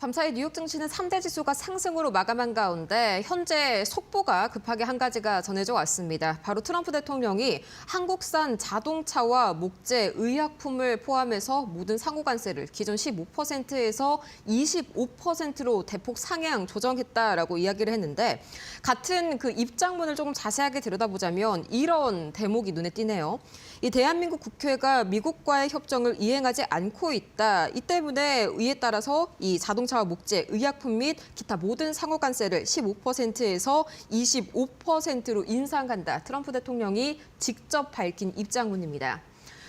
밤사이 뉴욕 증시는 3대 지수가 상승으로 마감한 가운데 현재 속보가 급하게 한 가지가 전해져 왔습니다. 바로 트럼프 대통령이 한국산 자동차와 목재, 의약품을 포함해서 모든 상호 관세를 기존 15%에서 25%로 대폭 상향 조정했다라고 이야기를 했는데 같은 그 입장문을 조금 자세하게 들여다보자면 이런 대목이 눈에 띄네요. 이 대한민국 국회가 미국과의 협정을 이행하지 않고 있다. 이 때문에 이에 따라서 이 자동차와 목재, 의약품 및 기타 모든 상호 관세를 15%에서 25%로 인상한다. 트럼프 대통령이 직접 밝힌 입장문입니다.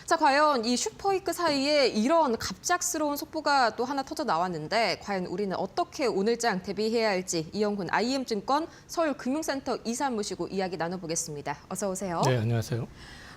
자, 과연 이 슈퍼위크 사이에 이런 갑작스러운 속보가 또 하나 터져 나왔는데 과연 우리는 어떻게 오늘장 대비해야 할지 이영훈 IM증권 서울금융센터 이사 모시고 이야기 나눠보겠습니다. 어서 오세요. 네, 안녕하세요.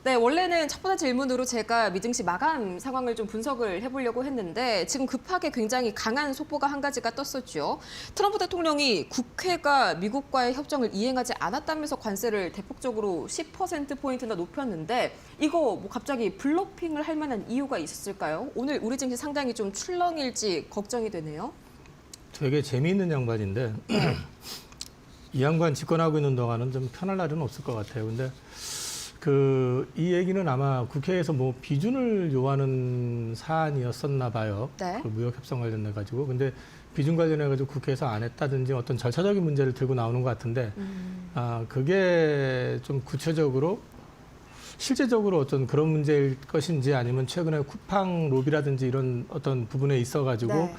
네, 원래는 첫 번째 질문으로 제가 미증시 마감 상황을 좀 분석을 해보려고 했는데 지금 급하게 굉장히 강한 속보가 한 가지가 떴었죠. 트럼프 대통령이 국회가 미국과의 협정을 이행하지 않았다면서 관세를 대폭적으로 10%포인트나 높였는데 이거 뭐 갑자기 블러핑을 할 만한 이유가 있었을까요? 오늘 우리 증시 상당히 좀 출렁일지 걱정이 되네요. 되게 재미있는 양반인데 이 양반 집권하고 있는 동안은 좀 편할 날은 없을 것 같아요. 근데 이 얘기는 아마 국회에서 뭐 비준을 요하는 사안이었었나 봐요. 네. 그 무역 협상 관련해 가지고. 근데 비준 관련해 가지고 국회에서 안 했다든지 어떤 절차적인 문제를 들고 나오는 것 같은데 그게 좀 구체적으로 실제적으로 어떤 그런 문제일 것인지 아니면 최근에 쿠팡 로비라든지 이런 어떤 부분에 있어 가지고 네.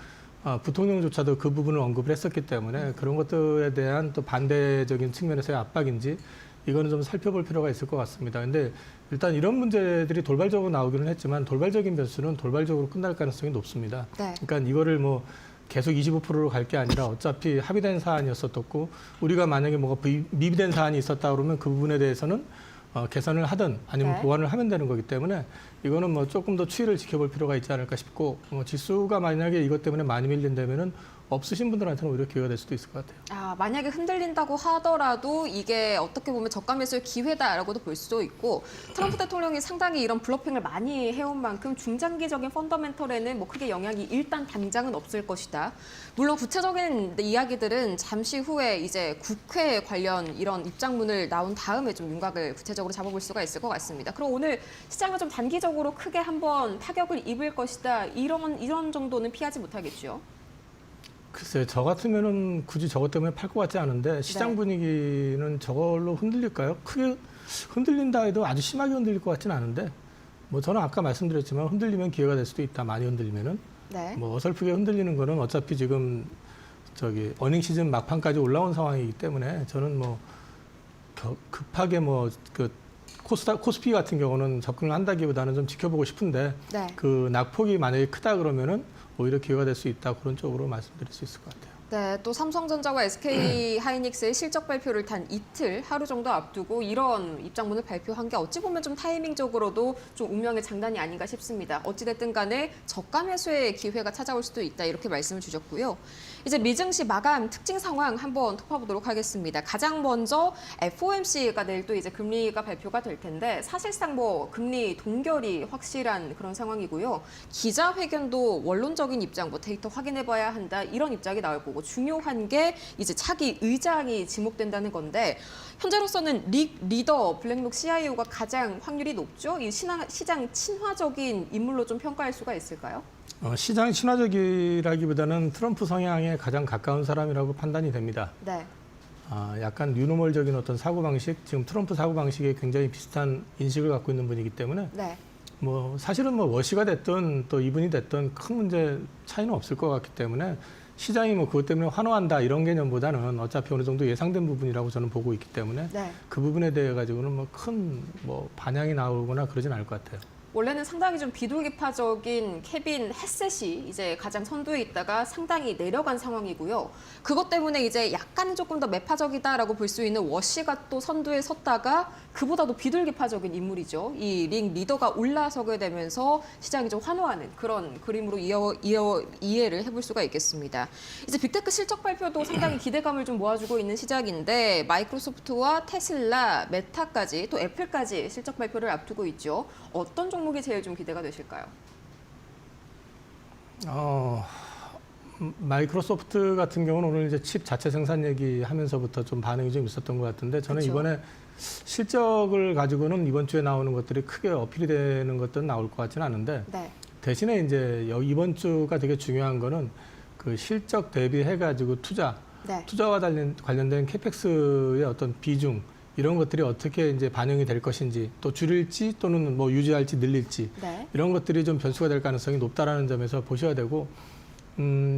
부통령조차도 그 부분을 언급을 했었기 때문에 그런 것들에 대한 또 반대적인 측면에서의 압박인지 이거는 좀 살펴볼 필요가 있을 것 같습니다. 근데 일단 이런 문제들이 돌발적으로 나오기는 했지만 돌발적인 변수는 돌발적으로 끝날 가능성이 높습니다. 네. 그러니까 이거를 뭐 계속 25%로 갈 게 아니라 어차피 합의된 사안이었었고 우리가 만약에 뭐가 미비된 사안이 있었다 그러면 그 부분에 대해서는 개선을 하든 아니면 네. 보완을 하면 되는 거기 때문에 이거는 뭐 조금 더 추이를 지켜볼 필요가 있지 않을까 싶고 지수가 만약에 이것 때문에 많이 밀린다면은 없으신 분들한테는 오히려 기회가 될 수도 있을 것 같아요. 만약에 흔들린다고 하더라도 이게 어떻게 보면 저가 매수의 기회다라고도 볼 수도 있고 트럼프 대통령이 상당히 이런 블러핑을 많이 해온 만큼 중장기적인 펀더멘털에는 뭐 크게 영향이 일단 당장은 없을 것이다. 물론 구체적인 이야기들은 잠시 후에 이제 국회 관련 이런 입장문을 나온 다음에 좀 윤곽을 구체적으로 잡아볼 수가 있을 것 같습니다. 그럼 오늘 시장은 좀 단기적으로 크게 한번 타격을 입을 것이다. 이런 정도는 피하지 못하겠죠. 글쎄요, 저 같으면은 굳이 저것 때문에 팔 것 같지 않은데 시장 네. 분위기는 저걸로 흔들릴까요? 크게 흔들린다 해도 아주 심하게 흔들릴 것 같지는 않은데 뭐 저는 아까 말씀드렸지만 흔들리면 기회가 될 수도 있다. 많이 흔들리면은 네. 뭐 어설프게 흔들리는 거는 어차피 지금 어닝 시즌 막판까지 올라온 상황이기 때문에 저는 뭐 급하게 코스피 같은 경우는 접근을 한다기보다는 좀 지켜보고 싶은데 네. 그 낙폭이 만약에 크다 그러면은 오히려 기회가 될 수 있다 그런 쪽으로 말씀드릴 수 있을 것 같아요. 네, 또 삼성전자와 SK 하이닉스의 실적 발표를 단 이틀, 하루 정도 앞두고 이런 입장문을 발표한 게 어찌 보면 좀 타이밍적으로도 좀 운명의 장단이 아닌가 싶습니다. 어찌됐든 간에 저가 매수의 기회가 찾아올 수도 있다 이렇게 말씀을 주셨고요. 이제 미증시 마감 특징 상황 한번 톱어보도록 하겠습니다. 가장 먼저 FOMC가 내일 또 이제 금리가 발표가 될 텐데 사실상 뭐 금리 동결이 확실한 그런 상황이고요. 기자회견도 원론적인 입장, 뭐 데이터 확인해봐야 한다 이런 입장이 나올 거고 중요한 게 이제 차기 의장이 지목된다는 건데 현재로서는 릭 리더 블랙록 CIO가 가장 확률이 높죠. 이 시장 친화적인 인물로 좀 평가할 수가 있을까요? 시장 친화적이라기보다는 트럼프 성향에 가장 가까운 사람이라고 판단이 됩니다. 네. 약간 뉴노멀적인 어떤 사고방식, 지금 트럼프 사고방식에 굉장히 비슷한 인식을 갖고 있는 분이기 때문에 네. 뭐 사실은 뭐 워시가 됐든 또 이분이 됐든 큰 문제 차이는 없을 것 같기 때문에 시장이 뭐 그것 때문에 환호한다 이런 개념보다는 어차피 어느 정도 예상된 부분이라고 저는 보고 있기 때문에 네. 그 부분에 대해 가지고는 뭐 큰 반향이 나오거나 그러진 않을 것 같아요. 원래는 상당히 좀 비둘기파적인 케빈 헤셋이 이제 가장 선두에 있다가 상당히 내려간 상황이고요. 그것 때문에 이제 약간은 조금 더 매파적이다라고 볼 수 있는 워시가 또 선두에 섰다가 그보다도 비둘기파적인 인물이죠. 이 링 리더가 올라서게 되면서 시장이 좀 환호하는 그런 그림으로 이해를 해볼 수가 있겠습니다. 이제 빅테크 실적 발표도 상당히 기대감을 좀 모아주고 있는 시작인데 마이크로소프트와 테슬라, 메타까지 또 애플까지 실적 발표를 앞두고 있죠. 어떤 종목이 제일 좀 기대가 되실까요? 마이크로소프트 같은 경우는 오늘 이제 칩 자체 생산 얘기하면서부터 좀 반응이 좀 있었던 것 같은데 저는 그쵸? 이번에 실적을 가지고는 이번 주에 나오는 것들이 크게 어필이 되는 것들은 나올 것 같지는 않은데 네. 대신에 이제 이번 주가 되게 중요한 거는 그 실적 대비해 가지고 네. 투자와 관련된 캐펙스의 어떤 비중 이런 것들이 어떻게 이제 반영이 될 것인지 또 줄일지 또는 뭐 유지할지 늘릴지 네. 이런 것들이 좀 변수가 될 가능성이 높다라는 점에서 보셔야 되고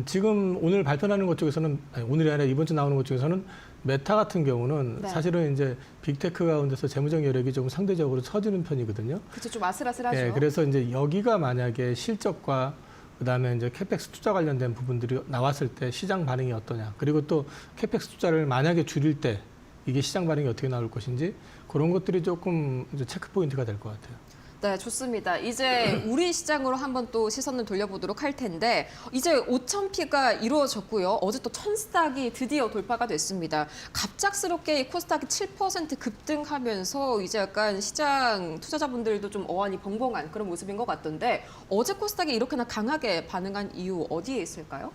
지금 오늘 발표나는 것 쪽에서는 아니, 오늘이 아니라 이번 주 나오는 것 중에서는 메타 같은 경우는 네. 사실은 이제 빅테크 가운데서 재무적 여력이 조금 상대적으로 처지는 편이거든요. 그쵸, 좀 아슬아슬하죠. 네, 그래서 이제 여기가 만약에 실적과 그다음에 이제 캐펙스 투자 관련된 부분들이 나왔을 때 시장 반응이 어떠냐. 그리고 또 캐펙스 투자를 만약에 줄일 때 이게 시장 반응이 어떻게 나올 것인지 그런 것들이 조금 이제 체크 포인트가 될 것 같아요. 네, 좋습니다. 이제 우리 시장으로 한번 또 시선을 돌려보도록 할 텐데 이제 5,000피가 이루어졌고요. 어제 또 1,000스닥이 드디어 돌파가 됐습니다. 갑작스럽게 이 코스닥이 7% 급등하면서 이제 약간 시장 투자자분들도 좀 어안이 벙벙한 그런 모습인 것 같던데 어제 코스닥이 이렇게나 강하게 반응한 이유 어디에 있을까요?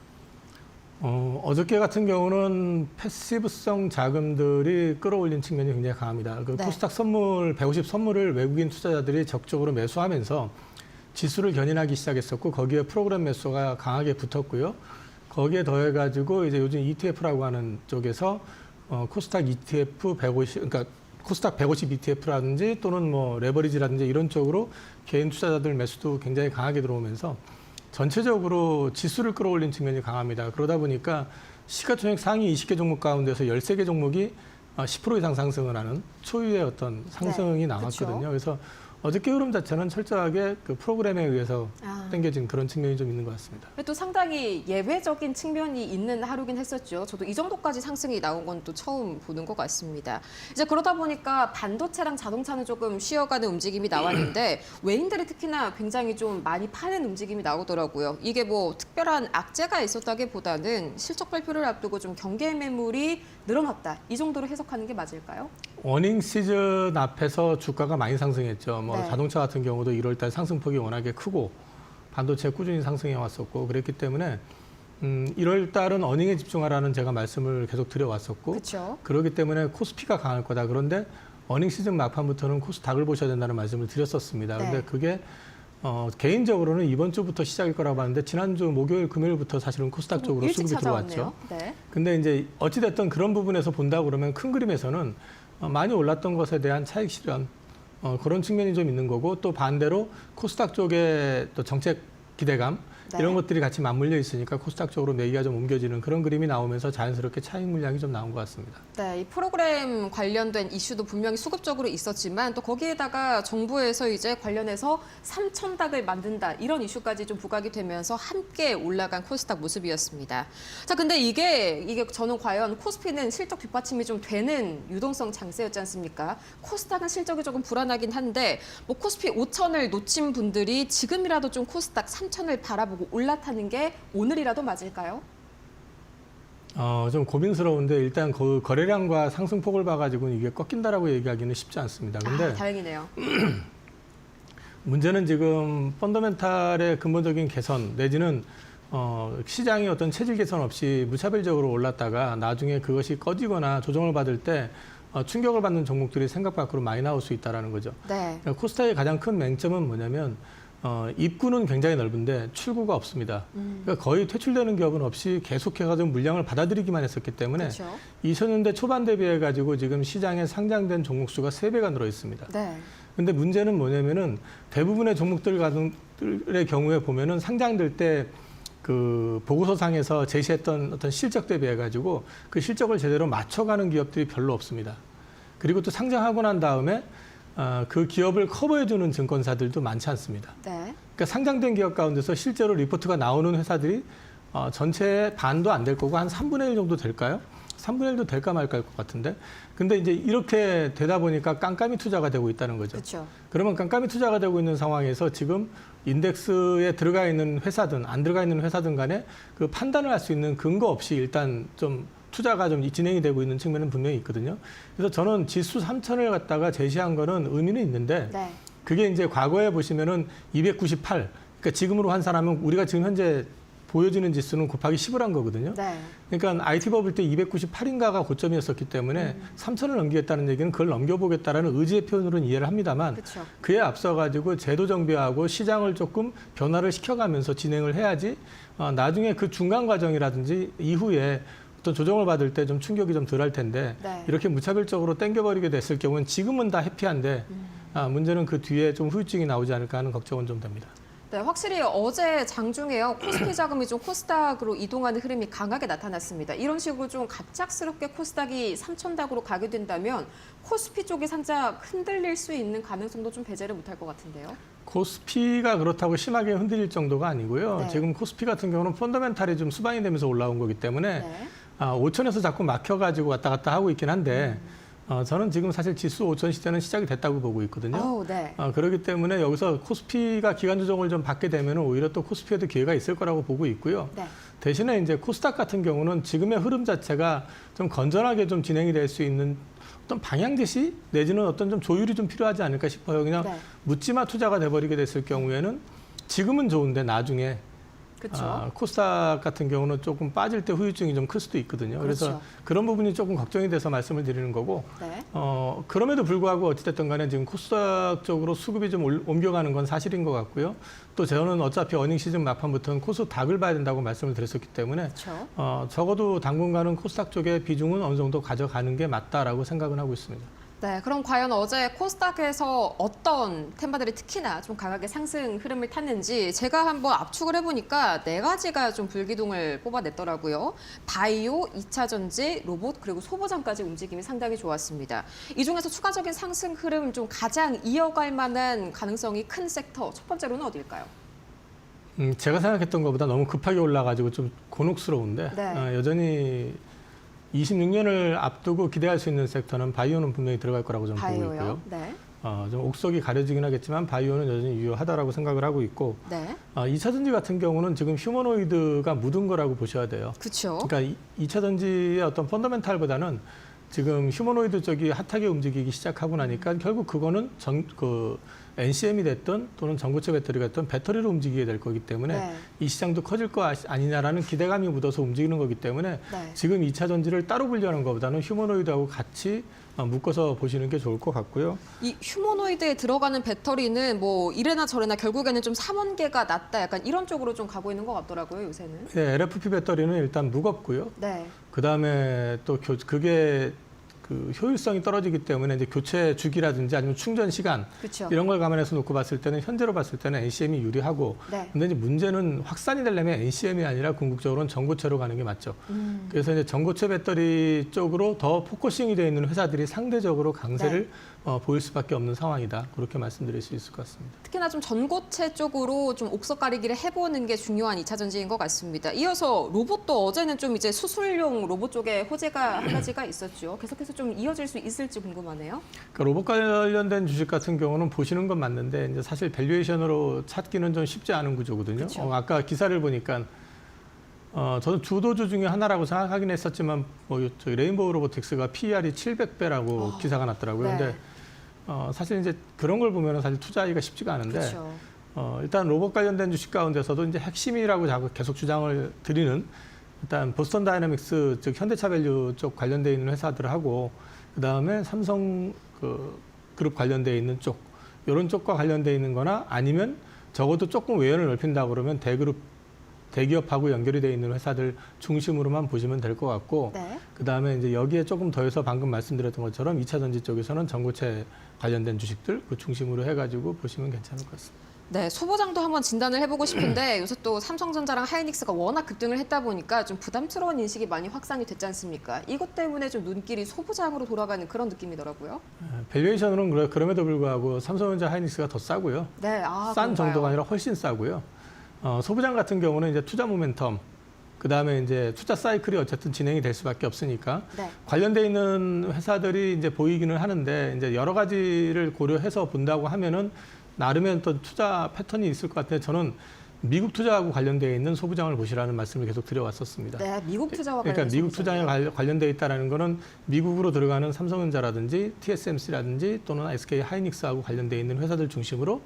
어저께 같은 경우는 패시브성 자금들이 끌어올린 측면이 굉장히 강합니다. 그 네. 코스닥 선물 150 선물을 외국인 투자자들이 적극적으로 매수하면서 지수를 견인하기 시작했었고 거기에 프로그램 매수가 강하게 붙었고요. 거기에 더해가지고 이제 요즘 ETF라고 하는 쪽에서 코스닥 ETF 150, 그러니까 코스닥 150 ETF라든지 또는 뭐 레버리지라든지 이런 쪽으로 개인 투자자들 매수도 굉장히 강하게 들어오면서 전체적으로 지수를 끌어올린 측면이 강합니다. 그러다 보니까 시가총액 상위 20개 종목 가운데서 13개 종목이 10% 이상 상승을 하는 초유의 어떤 상승이 네, 나왔거든요. 그쵸. 그래서 어저께 흐름 자체는 철저하게 그 프로그램에 의해서 당겨진 그런 측면이 좀 있는 것 같습니다. 또 상당히 예외적인 측면이 있는 하루긴 했었죠. 저도 이 정도까지 상승이 나온 건 또 처음 보는 것 같습니다. 이제 그러다 보니까 반도체랑 자동차는 조금 쉬어가는 움직임이 나왔는데 외인들이 특히나 굉장히 좀 많이 파는 움직임이 나오더라고요. 이게 뭐 특별한 악재가 있었다기보다는 실적 발표를 앞두고 좀 경계 매물이 늘어났다. 이 정도로 해석하는 게 맞을까요? 어닝 시즌 앞에서 주가가 많이 상승했죠. 뭐 네. 자동차 같은 경우도 1월 달 상승폭이 워낙에 크고 반도체 꾸준히 상승해 왔었고 그랬기 때문에 1월 달은 어닝에 집중하라는 제가 말씀을 계속 드려왔었고 그렇죠. 그렇기 때문에 코스피가 강할 거다. 그런데 어닝 시즌 막판부터는 코스닥을 보셔야 된다는 말씀을 드렸었습니다. 그런데 네. 그게 개인적으로는 이번 주부터 시작일 거라고 봤는데 지난주 목요일, 금요일부터 사실은 코스닥 쪽으로 일찍 수급이 찾아왔네요. 들어왔죠. 네. 근데 이제 어찌됐든 그런 부분에서 본다 그러면 큰 그림에서는 많이 올랐던 것에 대한 차익 실현 그런 측면이 좀 있는 거고 또 반대로 코스닥 쪽에 또 정책 기대감 네. 이런 것들이 같이 맞물려 있으니까 코스닥 쪽으로 매기가 좀 옮겨지는 그런 그림이 나오면서 자연스럽게 차익 물량이 좀 나온 것 같습니다. 네, 이 프로그램 관련된 이슈도 분명히 수급적으로 있었지만 또 거기에다가 정부에서 이제 관련해서 3,000닥을 만든다 이런 이슈까지 좀 부각이 되면서 함께 올라간 코스닥 모습이었습니다. 자, 근데 이게 저는 과연 코스피는 실적 뒷받침이 좀 되는 유동성 장세였지 않습니까? 코스닥은 실적이 조금 불안하긴 한데 뭐 코스피 5,000을 놓친 분들이 지금이라도 좀 코스닥 3,000을 바라보고 올라타는 게 오늘이라도 맞을까요? 좀 고민스러운데 일단 그 거래량과 상승폭을 봐가지고는 이게 꺾인다라고 얘기하기는 쉽지 않습니다. 근데 다행이네요. 문제는 지금 펀더멘탈의 근본적인 개선 내지는 시장의 어떤 체질 개선 없이 무차별적으로 올랐다가 나중에 그것이 꺼지거나 조정을 받을 때 충격을 받는 종목들이 생각 밖으로 많이 나올 수 있다는 거죠. 네. 그러니까 코스닥의 가장 큰 맹점은 뭐냐면 입구는 굉장히 넓은데 출구가 없습니다. 그러니까 거의 퇴출되는 기업은 없이 계속해가지고 물량을 받아들이기만 했었기 때문에 그렇죠. 2000년대 초반 대비해가지고 지금 시장에 상장된 종목 수가 3배가 늘어 있습니다. 네. 근데 문제는 뭐냐면은 대부분의 종목들의 경우에 보면은 상장될 때 그 보고서상에서 제시했던 어떤 실적 대비해가지고 그 실적을 제대로 맞춰가는 기업들이 별로 없습니다. 그리고 또 상장하고 난 다음에 그 기업을 커버해주는 증권사들도 많지 않습니다. 네. 그러니까 상장된 기업 가운데서 실제로 리포트가 나오는 회사들이 전체의 반도 안 될 거고 한 3분의 1 정도 될까요? 3분의 1도 될까 말까 할 것 같은데. 근데 이제 이렇게 되다 보니까 깜깜이 투자가 되고 있다는 거죠. 그렇죠. 그러면 깜깜이 투자가 되고 있는 상황에서 지금 인덱스에 들어가 있는 회사든 안 들어가 있는 회사든 간에 그 판단을 할 수 있는 근거 없이 일단 좀 투자가 좀 진행이 되고 있는 측면은 분명히 있거든요. 그래서 저는 지수 3,000을 갖다가 제시한 거는 의미는 있는데 네. 그게 이제 과거에 보시면은 298, 그러니까 지금으로 환산하면 우리가 지금 현재 보여지는 지수는 곱하기 10을 한 거거든요. 네. 그러니까 IT 버블 때 298인가가 고점이었었기 때문에 3천을 넘기겠다는 얘기는 그걸 넘겨보겠다라는 의지의 표현으로는 이해를 합니다만 그렇죠. 그에 앞서가지고 제도 정비하고 시장을 조금 변화를 시켜가면서 진행을 해야지 나중에 그 중간 과정이라든지 이후에 어떤 조정을 받을 때 좀 충격이 좀 덜 할 텐데 네. 이렇게 무차별적으로 땡겨버리게 됐을 경우는 지금은 다 해피한데 문제는 그 뒤에 좀 후유증이 나오지 않을까 하는 걱정은 좀 됩니다. 네, 확실히 어제 장중에요. 코스피 자금이 좀 코스닥으로 이동하는 흐름이 강하게 나타났습니다. 이런 식으로 좀 갑작스럽게 코스닥이 3,000dak으로 가게 된다면 코스피 쪽이 살짝 흔들릴 수 있는 가능성도 좀 배제를 못할 것 같은데요. 코스피가 그렇다고 심하게 흔들릴 정도가 아니고요. 네. 지금 코스피 같은 경우는 펀더멘탈이 좀 수반이 되면서 올라온 거기 때문에 네. 5천에서 자꾸 막혀가지고 왔다 갔다 하고 있긴 한데 저는 지금 사실 지수 5천 시대는 시작이 됐다고 보고 있거든요. 네. 그렇기 때문에 여기서 코스피가 기간 조정을 좀 받게 되면 오히려 또 코스피에도 기회가 있을 거라고 보고 있고요. 네. 대신에 이제 코스닥 같은 경우는 지금의 흐름 자체가 좀 건전하게 좀 진행이 될 수 있는 어떤 방향 제시 내지는 어떤 좀 조율이 좀 필요하지 않을까 싶어요. 그냥 네. 묻지마 투자가 돼버리게 됐을 경우에는 지금은 좋은데 나중에 그렇죠. 코스닥 같은 경우는 조금 빠질 때 후유증이 좀 클 수도 있거든요. 그래서 그렇죠. 그런 부분이 조금 걱정이 돼서 말씀을 드리는 거고 네. 그럼에도 불구하고 어찌됐든 간에 지금 코스닥 쪽으로 수급이 좀 옮겨가는 건 사실인 것 같고요. 또 저는 어차피 어닝 시즌 막판부터는 코스닥을 봐야 된다고 말씀을 드렸었기 때문에 그렇죠. 적어도 당분간은 코스닥 쪽의 비중은 어느 정도 가져가는 게 맞다라고 생각은 하고 있습니다. 네, 그럼 과연 어제 코스닥에서 어떤 템바들이 특히나 좀 강하게 상승 흐름을 탔는지 제가 한번 압축을 해보니까 4가지가 좀 불기둥을 뽑아냈더라고요. 바이오, 2차 전지, 로봇, 그리고 소보장까지 움직임이 상당히 좋았습니다. 이 중에서 추가적인 상승 흐름 좀 가장 이어갈 만한 가능성이 큰 섹터, 첫 번째로는 어딜까요? 제가 생각했던 것보다 너무 급하게 올라가지고 좀 곤혹스러운데 네. 여전히 26년을 앞두고 기대할 수 있는 섹터는 바이오는 분명히 들어갈 거라고 저는 보고 있고요. 바이오요? 네. 좀 옥석이 가려지긴 하겠지만 바이오는 여전히 유효하다라고 생각을 하고 있고 네. 2차 전지 같은 경우는 지금 휴머노이드가 묻은 거라고 보셔야 돼요. 그렇죠. 그러니까 2차 전지의 어떤 펀더멘탈보다는 지금 휴머노이드 쪽이 핫하게 움직이기 시작하고 나니까 결국 그거는 NCM이 됐든 또는 전고체 배터리가 됐든 배터리로 움직이게 될 거기 때문에 네. 이 시장도 커질 거 아니냐라는 기대감이 묻어서 움직이는 거기 때문에 네. 지금 2차 전지를 따로 분류하는 것보다는 휴머노이드하고 같이 묶어서 보시는 게 좋을 것 같고요. 이 휴머노이드에 들어가는 배터리는 뭐 이래나 저래나 결국에는 좀 삼원계가 낫다 약간 이런 쪽으로 좀 가고 있는 것 같더라고요, 요새는. 네, LFP 배터리는 일단 무겁고요. 네. 그다음에 또 그게 그 효율성이 떨어지기 때문에 이제 교체 주기라든지 아니면 충전 시간 그렇죠. 이런 걸 감안해서 놓고 봤을 때는 현재로 봤을 때는 NCM이 유리하고 네. 근데 이제 문제는 확산이 되려면 NCM이 아니라 궁극적으로는 전고체로 가는 게 맞죠. 그래서 이제 전고체 배터리 쪽으로 더 포커싱이 되어 있는 회사들이 상대적으로 강세를 보일 수밖에 없는 상황이다. 그렇게 말씀드릴 수 있을 것 같습니다. 특히나 좀 전고체 쪽으로 좀 옥석 가리기를 해보는 게 중요한 2차 전지인 것 같습니다. 이어서 로봇도 어제는 좀 이제 수술용 로봇 쪽에 호재가 한 가지가 있었죠. 계속해서 좀 이어질 수 있을지 궁금하네요. 그러니까 로봇 관련된 주식 같은 경우는 보시는 건 맞는데 이제 사실 밸류에이션으로 찾기는 좀 쉽지 않은 구조거든요. 그쵸. 아까 기사를 보니까 저는 주도주 중에 하나라고 생각하긴 했었지만 저기 레인보우 로보틱스가 PER이 700배라고 기사가 났더라고요. 네. 근데 사실 이제 그런 걸 보면 사실 투자하기가 쉽지가 않은데 그렇죠. 일단 로봇 관련된 주식 가운데서도 이제 핵심이라고 자꾸 계속 주장을 드리는 일단 보스턴 다이내믹스 즉 현대차 밸류 쪽 관련돼 있는 회사들하고 그다음에 삼성 그룹 관련돼 있는 쪽 이런 쪽과 관련돼 있는 거나 아니면 적어도 조금 외연을 넓힌다 그러면 대기업하고 연결이 돼 있는 회사들 중심으로만 보시면 될 것 같고 네. 그다음에 이제 여기에 조금 더해서 방금 말씀드렸던 것처럼 2차 전지 쪽에서는 전고체 관련된 주식들 그 중심으로 해가지고 보시면 괜찮을 것 같습니다. 네, 소보장도 한번 진단을 해보고 싶은데 요새 또 삼성전자랑 하이닉스가 워낙 급등을 했다 보니까 좀 부담스러운 인식이 많이 확산이 됐지 않습니까? 이것 때문에 좀 눈길이 소보장으로 돌아가는 그런 느낌이더라고요. 밸류에이션으로는 그럼에도 불구하고 삼성전자 하이닉스가 더 싸고요. 네, 싼 그런가요? 정도가 아니라 훨씬 싸고요. 소부장 같은 경우는 이제 투자 모멘텀, 그 다음에 이제 투자 사이클이 어쨌든 진행이 될 수밖에 없으니까 네. 관련돼 있는 회사들이 이제 보이기는 하는데 이제 여러 가지를 고려해서 본다고 하면은 나름의 어떤 투자 패턴이 있을 것 같은데 저는 미국 투자하고 관련돼 있는 소부장을 보시라는 말씀을 계속 드려왔었습니다. 네, 미국 투자와 그러니까 관련해서 미국 투자에 보셨네요. 관련돼 있다라는 거는 미국으로 들어가는 삼성전자라든지 TSMC라든지 또는 SK 하이닉스하고 관련돼 있는 회사들 중심으로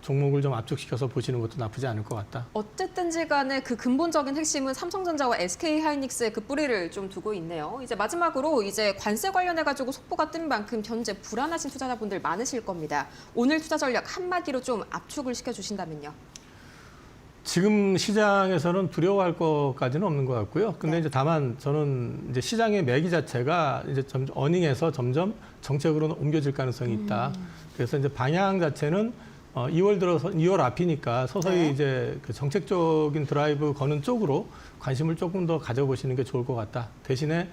종목을 좀 압축시켜서 보시는 것도 나쁘지 않을 것 같다. 어쨌든지 간에 그 근본적인 핵심은 삼성전자와 SK하이닉스의 그 뿌리를 좀 두고 있네요. 이제 마지막으로 이제 관세 관련해 가지고 속보가 뜬 만큼 현재 불안하신 투자자분들 많으실 겁니다. 오늘 투자 전략 한마디로 좀 압축을 시켜주신다면요. 지금 시장에서는 두려워할 것까지는 없는 것 같고요. 근데 네. 이제 다만 저는 이제 시장의 매기 자체가 이제 어닝에서 점점 정책으로 옮겨질 가능성이 있다. 그래서 이제 방향 자체는 2월 앞이니까 서서히 네. 이제 그 정책적인 드라이브 거는 쪽으로 관심을 조금 더 가져보시는 게 좋을 것 같다. 대신에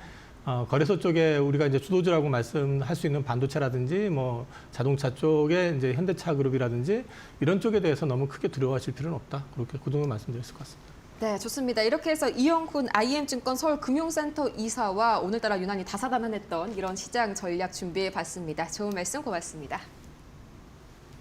거래소 쪽에 우리가 이제 주도주라고 말씀할 수 있는 반도체라든지 뭐 자동차 쪽에 이제 현대차 그룹이라든지 이런 쪽에 대해서 너무 크게 두려워하실 필요는 없다. 그렇게 그 정도 말씀드릴 수 있을 것 같습니다. 네, 좋습니다. 이렇게 해서 이영훈 IM증권 서울금융센터 이사와 오늘따라 유난히 다사다난했던 이런 시장 전략 준비해봤습니다. 좋은 말씀 고맙습니다.